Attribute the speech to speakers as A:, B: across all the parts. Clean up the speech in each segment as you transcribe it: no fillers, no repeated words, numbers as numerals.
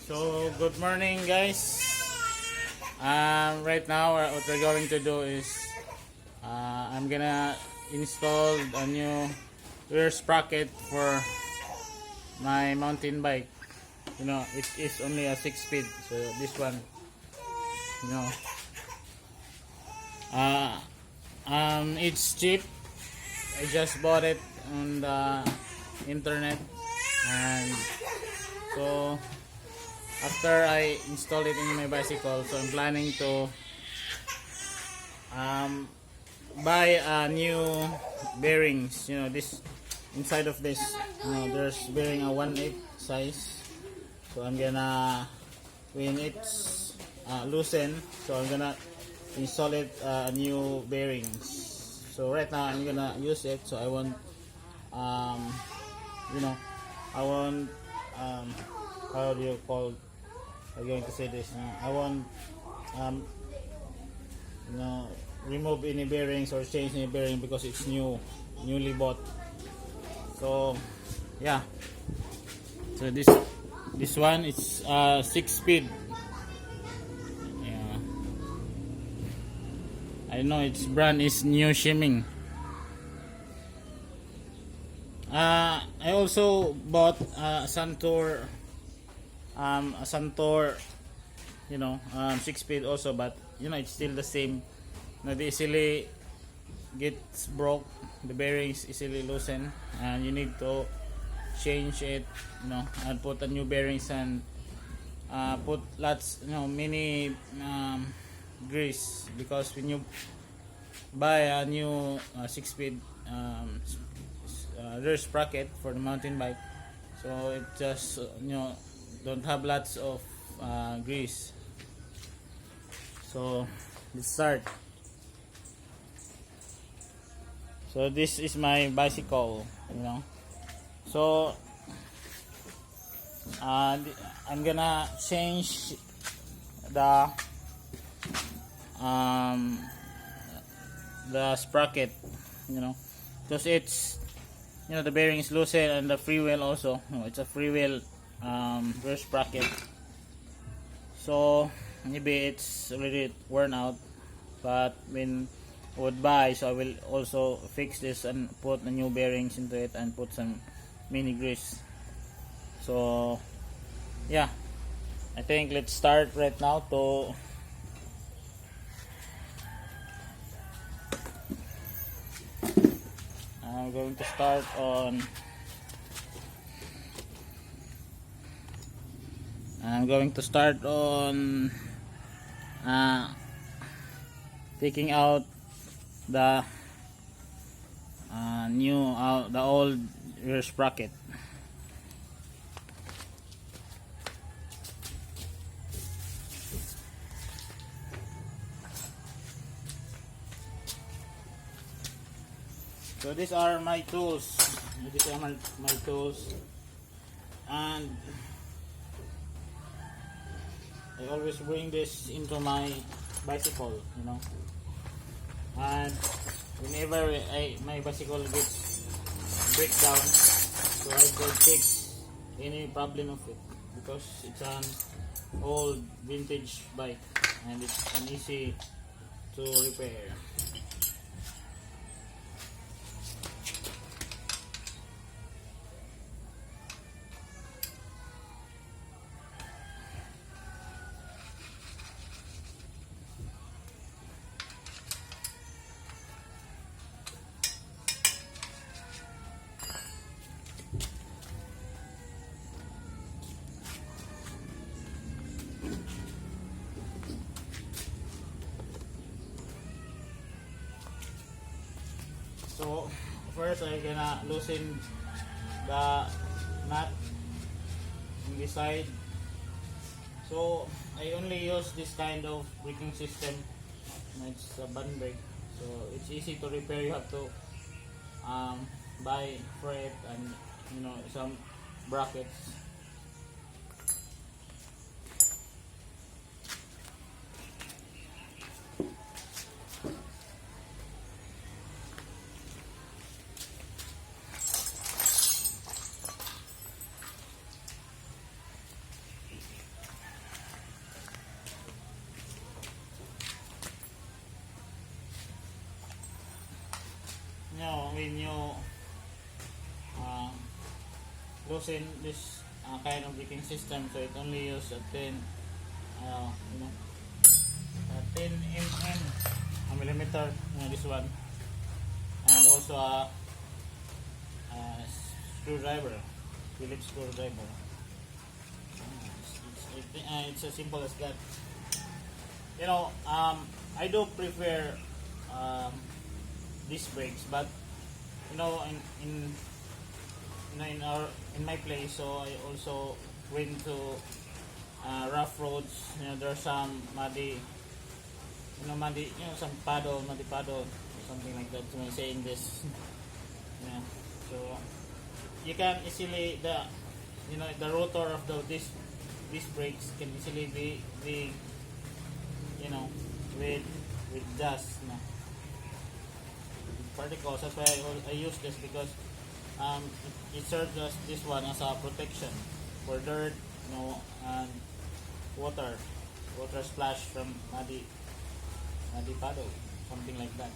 A: So, good morning, guys. Right now, what we're going to do is I'm gonna install a new rear sprocket for my mountain bike. You know, it is only a 6-speed, so this one, you know, it's cheap. I just bought it on the internet, and so after I installed it in my bicycle, so I'm planning to buy new bearings. You know, this inside of this, you know, there's bearing a 1/8 size. So I'm gonna, when it's loosened, so I'm gonna install it new bearings. So right now I'm gonna use it, so I want you know, I want how do you call, I'm going to say this, I won't you know, remove any bearings or change any bearing because it's newly bought. So yeah, so this one is 6-speed. Yeah, I know its brand is New Shimming. I also bought a Santour, you know, 6-speed also, but you know, it's still the same. Not easily gets broke, the bearings easily loosen, and you need to change it, you know, and put a new bearings, and put lots, you know, many grease, because when you buy a new 6-speed rear sprocket for the mountain bike, so it just you know, don't have lots of grease. So let's start. So this is my bicycle, you know. So I'm gonna change the sprocket, you know, because it's, you know, the bearing is loosened, and the freewheel also, you know, it's a freewheel rear sprocket. So maybe it's already worn out, but when I would buy, so I will also fix this and put the new bearings into it and put some mini grease. So yeah, I think let's start right now to I'm going to start on taking out the the old rear sprocket. So these are my tools. These are my tools, and I always bring this into my bicycle, you know. And whenever my bicycle gets breakdown, so I could fix any problem of it, because it's an old vintage bike and it's uneasy to repair. So first I'm gonna loosen the nut on the side. So I only use this kind of braking system. It's a band brake, so it's easy to repair. You have to buy for it, and you know, some brackets. when you uh, loosen this kind of braking system, so it only use a 10 you know 10 mm a millimeter, this one, and also a screwdriver, Phillips screwdriver. It's as simple as that. I do prefer disc brakes, but in in my place, so I also went to rough roads. There's some muddy, some muddy puddle, something like that. So I'm saying this, yeah. So you can easily the rotor of disc brakes can easily be with dust, particles. That's why I use this, because it serves us this one as a protection for dirt, and water splash from muddy puddle, something like that.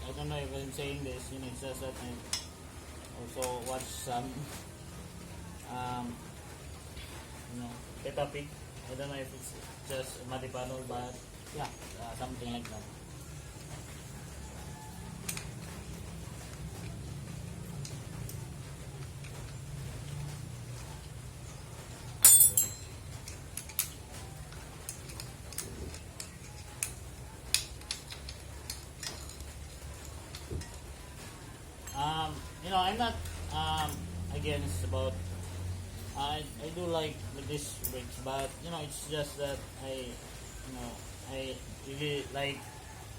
A: I don't know if I'm saying this, it's just that I also watch some Peppa Pig. I don't know if it's just a muddy puddle, but yeah, something like that. I'm not against about. I do like this brakes, but it's just that I really like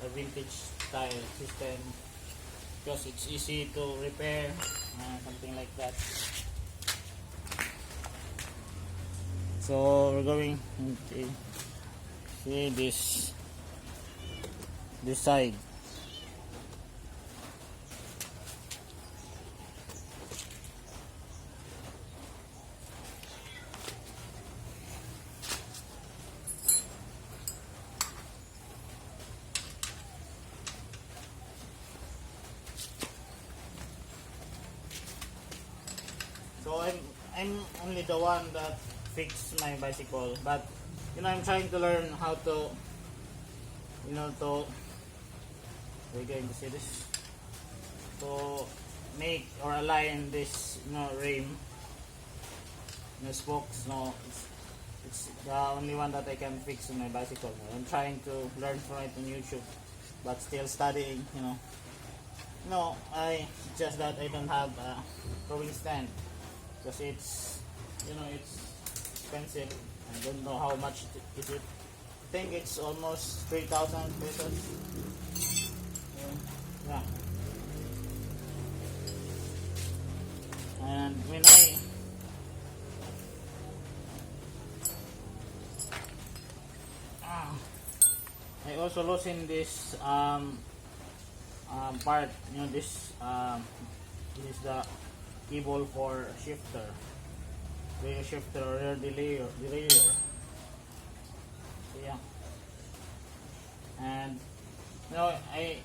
A: a vintage style system, because it's easy to repair, something like that. So we're going, okay, see this side. So I'm only the one that fix my bicycle, but I'm trying to learn how to we're going to see this, to make or align this rim, spokes. It's the only one that I can fix on my bicycle. I'm trying to learn from it on YouTube, but still studying. No, just that I don't have a throwing stand, because it's expensive. I don't know how much is it. I think it's almost 3,000 pesos. Yeah. And when I also loosen this part, this is the cable for shifter, rear shifter, rear derailleur. So yeah, and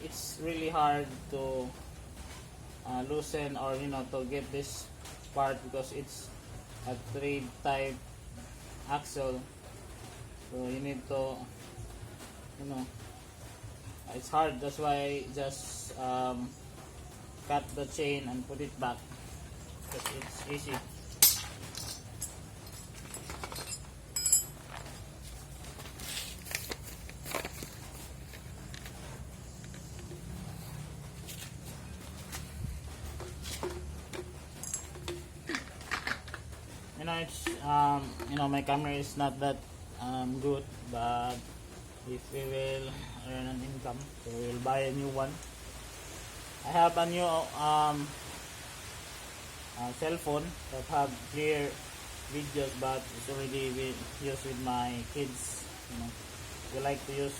A: it's really hard to loosen, or to get this part, because it's a thread type axle, so you need to it's hard. That's why I just cut the chain and put it back, because it's easy. It's my camera is not that good, but if we will earn an income, so we will buy a new one. I have a new cell phone that have clear videos, but it's already used with my kids. They like to use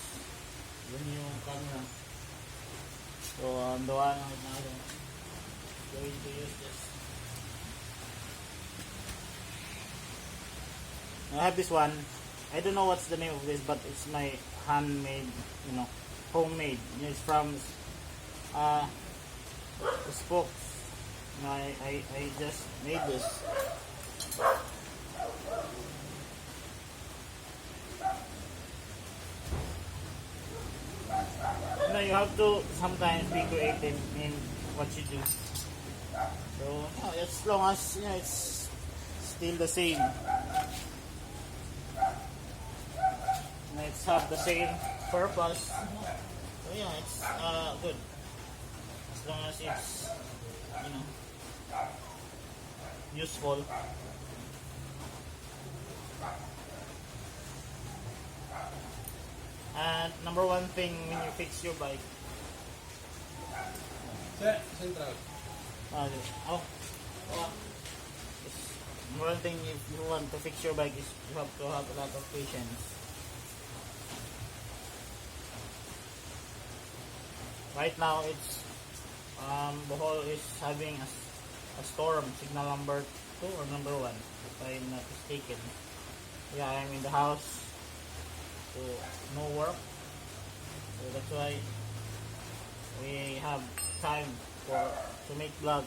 A: the new camera, so the one now going to use this. I have this one. I don't know what's the name of this, but it's my handmade, homemade. It's from uh, the spokes. I just made this. You have to sometimes be creative in what you do. So as long as it's still the same, and it's have the same purpose. So yeah, it's good as long as it's useful. And number one thing when you fix your bike,
B: Central.
A: oh, number one thing if you want to fix your bike is you have to have a lot of patience. Right now it's Bohol is having a storm, signal number 2 or number 1 if I'm not mistaken. Yeah, I'm in the house, so no work, so that's why we have time to make vlog.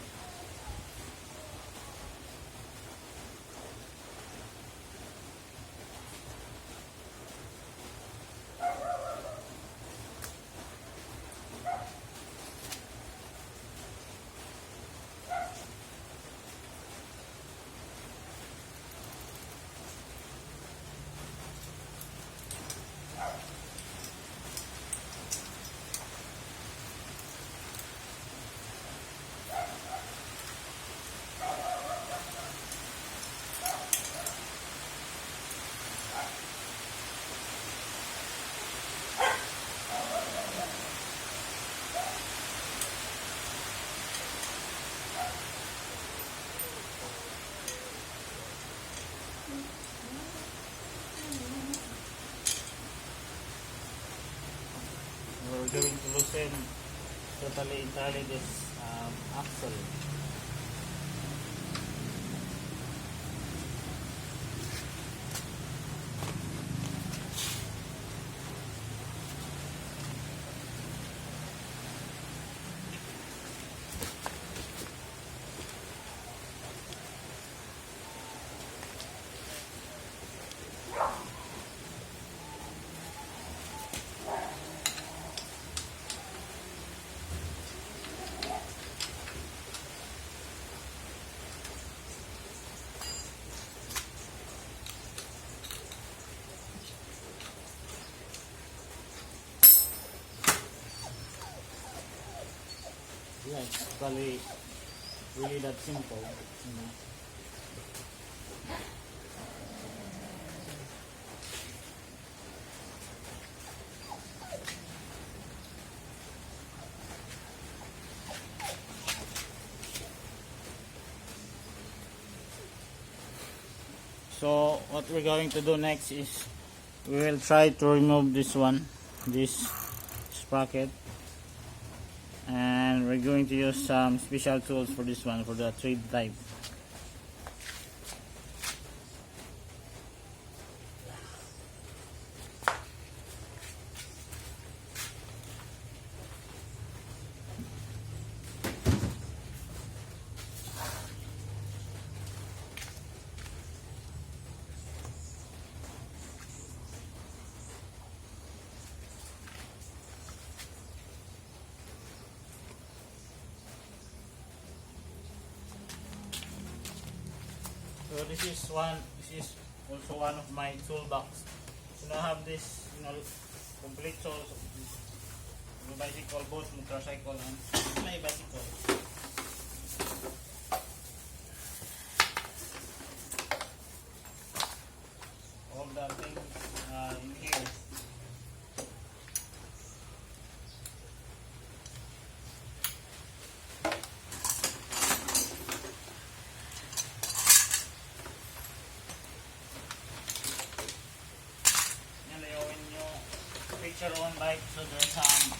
A: We're going to loosen totally entirely this axle. Yeah, it's probably really that simple. So what we're going to do next is we will try to remove this sprocket, and we're going to use some special tools for this one, for the thread type. So this is also one of my toolbox. So I have this, complete tools of the bicycle, both motorcycle and my bicycle. All the things in here. Your own bike, so there's some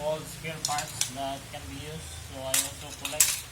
A: old spare parts that can be used, so I also collect.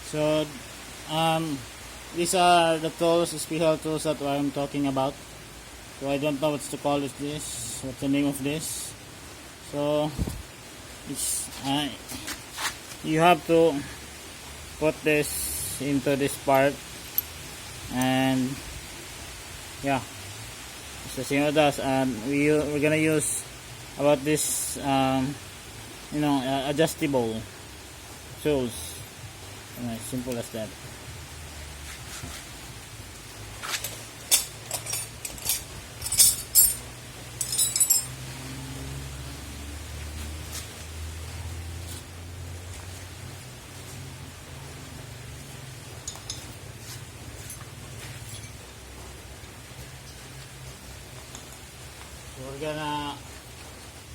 A: So these are the tools, special tools that I'm talking about. So I don't know what's to call this, what's the name of this. So it's you have to put this into this part, and yeah, it's the same as us. And we're gonna use about this adjustable tools. Simple as that. So we're gonna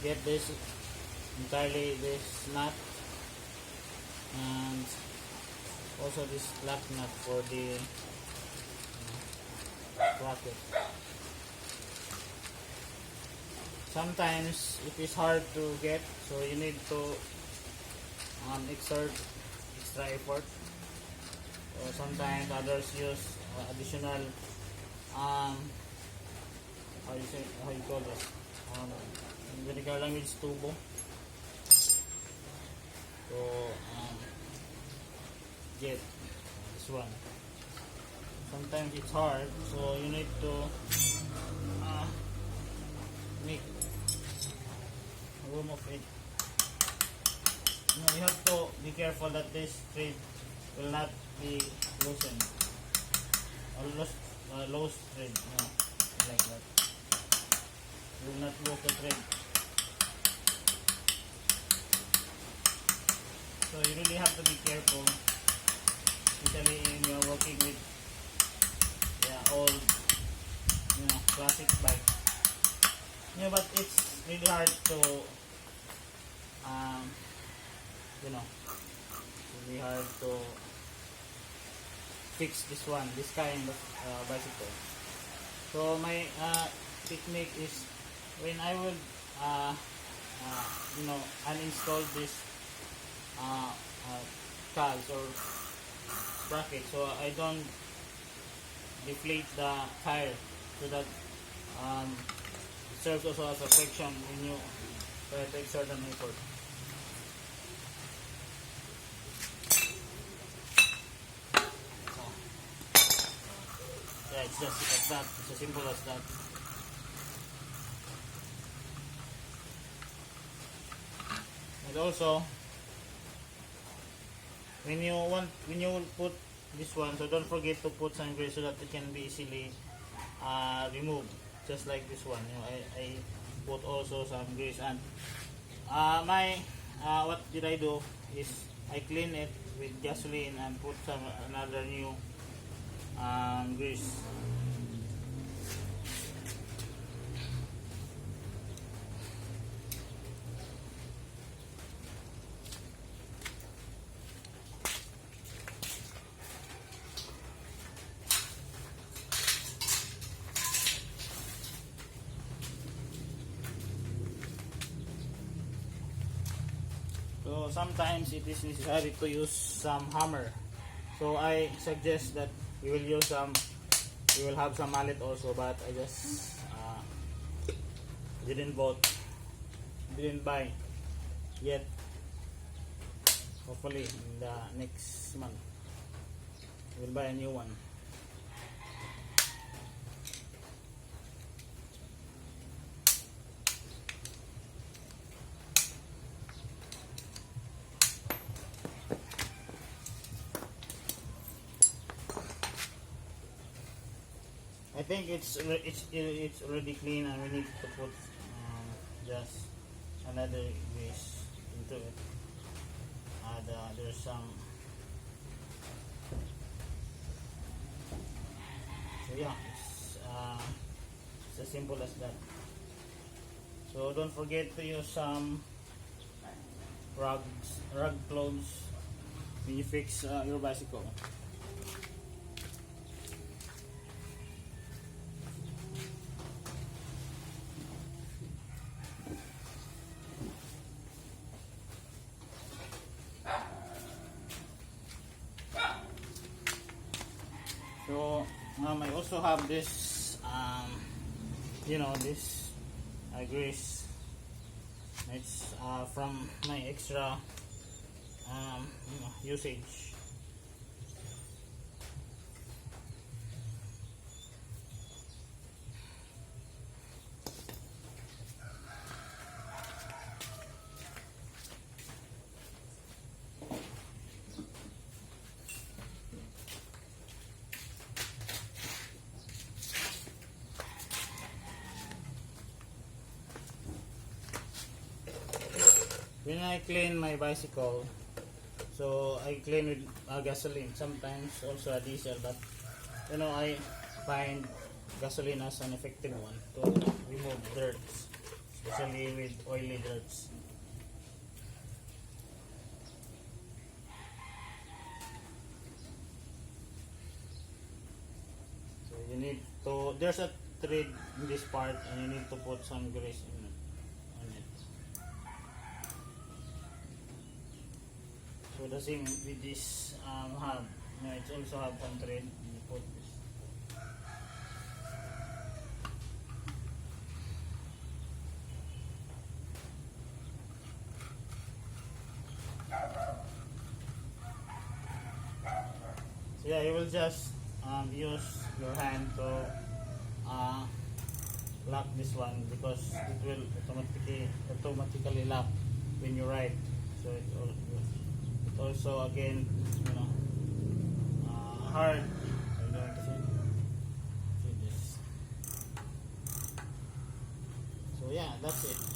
A: get this entirely, this nut, and also this black nut for the bracket. Sometimes it is hard to get, so you need to exert extra effort. So sometimes others use additional how you call this, in Venezuela language, tubo. So get this one. Sometimes it's hard, so you need to make room of it. You have to be careful that this thread will not be loosened or loose thread, like that. You will not lose the thread. So you really have to be careful, especially when you are working with old classic bike. But it's really hard to really hard to fix this kind of bicycle. So my technique is, when I would uninstall this cogs or bracket, so I don't deflate the tire, so that it serves also as a friction when you try to exert an effort. Yeah, it's just like that. It's as simple as that. And also, when you put this one, so don't forget to put some grease so that it can be easily removed, just like this one. I put also some grease, and what did I do is I clean it with gasoline and put some another new grease. So sometimes it is necessary to use some hammer. So I suggest that you will have some mallet also, but I just didn't buy yet. Hopefully in the next month we'll buy a new one. I think it's already clean, and we need to put just another grease into it. There's some. So yeah, it's as simple as that. So don't forget to use some rug clothes when you fix your bicycle. I also have this, this grease. It's from my extra usage. When I clean my bicycle, so I clean with gasoline, sometimes also a diesel, but I find gasoline as an effective one to remove dirt, especially with oily dirts. So you need to, there's a thread in this part and you need to put some grease in it, on it. So the same with this hub, it also have one thread. You put this. So yeah, you will just use your hand to lock this one because it will automatically lock when you ride. So it also again, hard. I'm going to see this. So yeah, that's it.